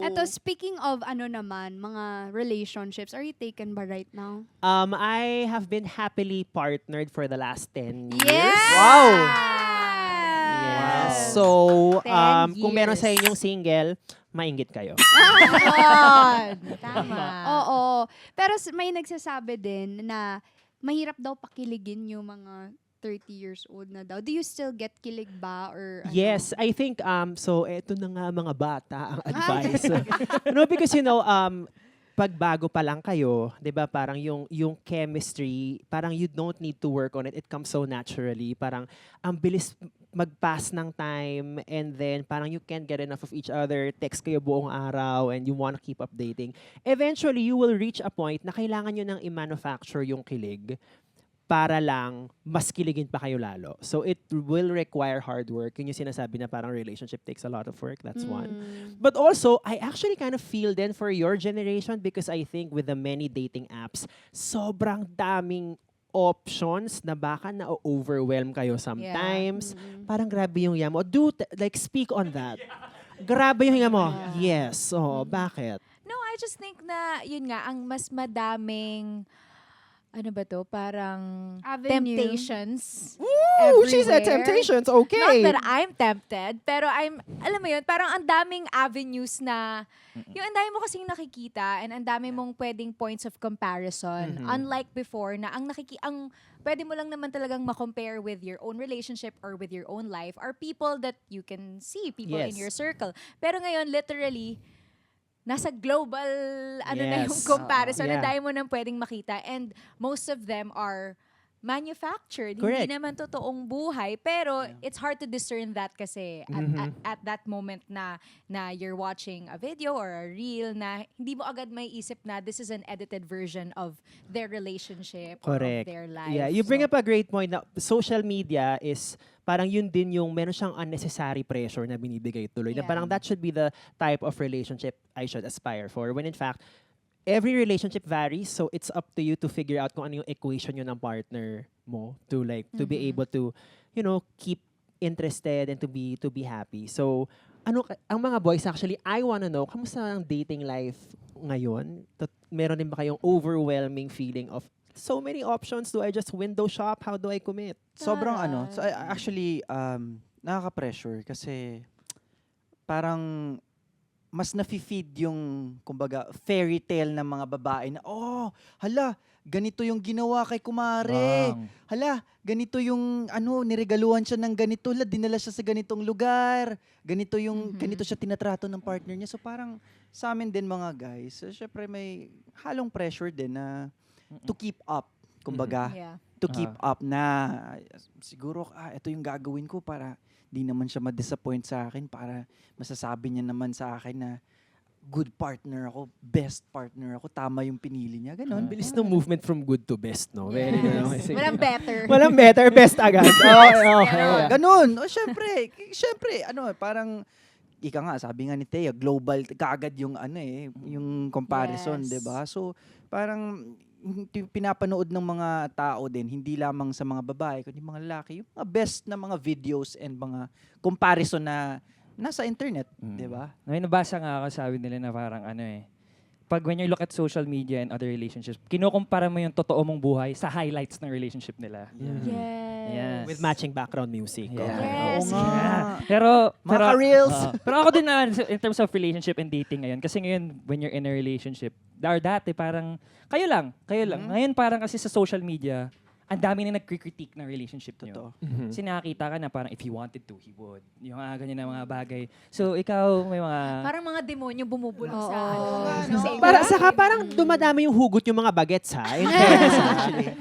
Eto, speaking of mga relationships, are you taken ba right now? I have been happily partnered for the last 10 years. Yes! Wow! Yes. Wow. So, 10 kung meron sa years. inyong single, mainggit kayo. Yun. Tama. Oo. Pero may nagsasabi din na mahirap daw pakiligin yung mga 30 years old na daw. Do you still get kilig ba? Or Yes, I think, so eto na nga mga bata ang advice. No, because pag bago pa lang kayo, 'di ba, parang yung chemistry, parang you don't need to work on it. It comes so naturally. Parang ang bilis mag-pass ng time and then parang you can't get enough of each other. Text kayo buong araw and you want to keep updating. Eventually, you will reach a point na kailangan nyo nang i-manufacture yung kilig para lang mas kiligin pa kayo lalo. So it will require hard work. Yun yung sinasabi na parang relationship takes a lot of work. That's one. But also, I actually kind of feel then for your generation because I think with the many dating apps, sobrang daming options na baka na-overwhelm kayo sometimes. Parang grabe yung hinga mo. Speak on that. Grabe yung hinga mo. Yes. Oh, bakit? No, I just think na, yun nga, ang mas madaming, ano ba to, parang Avenue. She temptations. said everywhere. temptations. Not Okay. that I'm tempted, pero alam mo yun, parang ang daming avenues na, yung ang dami mo kasing nakikita and ang dami mong pwedeng points of comparison. Unlike before na ang pwede mo lang naman talagang ma-compare with your own relationship or with your own life are people that you can see, people in Yes. your circle. Pero ngayon, literally, nasa global, na yung Yes. comparison, Yeah. na dahil mo nang pwedeng makita. And most of them are manufactured. Correct. Hindi naman totoong buhay. Pero it's hard to discern that kasi at that moment na you're watching a video or a reel na hindi mo agad may isip na this is an edited version of their relationship or of Correct. their life. Yeah, you bring So, up a great point na social media is parang yun din yung meron siyang unnecessary pressure na binibigay tuloy. Na Yeah. parang that should be the type of relationship I should aspire for. When in fact, every relationship varies, so it's up to you to figure out kung ano yung equation yun ng partner mo to be able to, keep interested and to be happy. So, ang mga boys actually, I wanna know, kamusta ang dating life ngayon? Meron din ba kayong overwhelming feeling of so many options? Do I just window shop? How do I commit? Sobrang so actually, nakaka-pressure kasi parang mas nafi-feed yung, kumbaga, fairy tale ng mga babae na, hala, ganito yung ginawa kay kumare. Bang. Hala, ganito yung, niregaluhan siya ng ganito. Hala, dinala siya sa ganitong lugar. Ganito siya tinatrato ng partner niya. So parang sa amin din mga guys, syempre may halong pressure din na to keep up. Kumbaga, yeah. to keep up na siguro, ito yung gagawin ko para di naman siya ma-disappoint sa akin, para masasabi niya naman sa akin na good partner ako, best partner ako, tama yung pinili niya, ganon. Bilis ng movement from good to best, no? Very Yes. good. Okay, sige. Walang better. Walang better, best agad. Okay. Ganon. O, syempre, parang, ika nga, sabi nga ni Thea, global, kaagad yung yung comparison, Yes. 'di ba? So, parang pinapanood ng mga tao din, hindi lamang sa mga babae, kundi mga lalaki, yung mga best na mga videos and mga comparison na nasa internet, 'di ba? May nabasa nga ako, sabi nila na parang pag when you look at social media and other relationships, kinukumpara mo yung totoo mong buhay sa highlights ng relationship nila. Yes. Yes. With matching background music. Yeah. Okay. Yes. Oo nga. Yeah. Pero Reels. pero ako din na in terms of relationship and dating ngayon, kasi ngayon when you're in a relationship, dati parang kayo lang. Ngayon parang kasi sa social media, ang dami na nagkritik ng relationship Totoo. nyo. Kasi nakakita ka na parang if he wanted to, he would. Yung ganyan na mga bagay. So ikaw may mga Parang mga demonyo bumubulong sa Oo. sa inyo. Parang dumadami yung hugot yung mga bagets ha. In fairness, actually.